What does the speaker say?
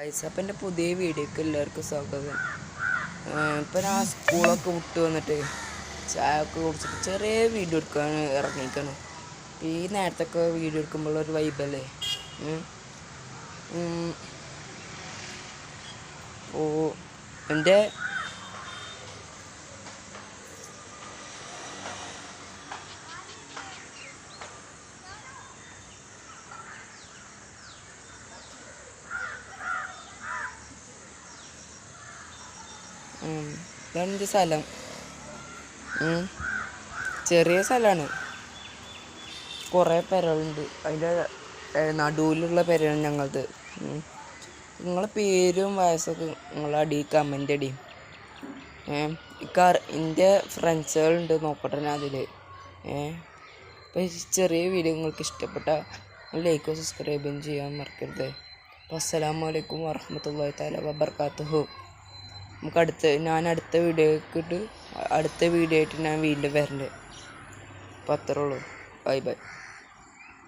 അപ്പം എൻ്റെ പുതിയ വീഡിയോക്ക് എല്ലാവർക്കും സ്വാഗതം. ഇപ്പം ഞാൻ സ്കൂളൊക്കെ വിട്ട് വന്നിട്ട് ചായ ഒക്കെ കുടിച്ചിട്ട് ചെറിയ വീഡിയോ എടുക്കാൻ ഇറങ്ങിയിരിക്കണം. ഈ നേരത്തൊക്കെ വീഡിയോ എടുക്കുമ്പോൾ ഒരു വൈബല്ലേ. അപ്പോൾ എൻ്റെ ഇതാണ് എൻ്റെ സ്ഥലം. ചെറിയ സ്ഥലമാണ്, കുറേ പെരകളുണ്ട്. അതിൻ്റെ നടുവിലുള്ള പെരയാണ് ഞങ്ങളത്. നിങ്ങളെ പേരും വയസ്സൊക്കെ നിങ്ങളെ കമൻ്റ് അടിയും. എൻ്റെ ഫ്രണ്ട്സുകളുണ്ട്, നോക്കട്ടെ ഞാൻ അതിൽ. അപ്പോൾ ചെറിയ വീഡിയോ നിങ്ങൾക്ക് ഇഷ്ടപ്പെട്ട ലൈക്കും സബ്സ്ക്രൈബും ചെയ്യാൻ മറക്കരുത്. അപ്പോൾ അസ്സലാമു അലൈക്കും വറഹ്മത്തുള്ളാഹി തആല വബറകാതുഹു. ഞാൻ അടുത്ത വീഡിയോ ആയിട്ട് ഞാൻ വീണ്ടും വരണ്ട്. അപ്പോൾ അത്രേ ഉള്ളൂ. Bye bye.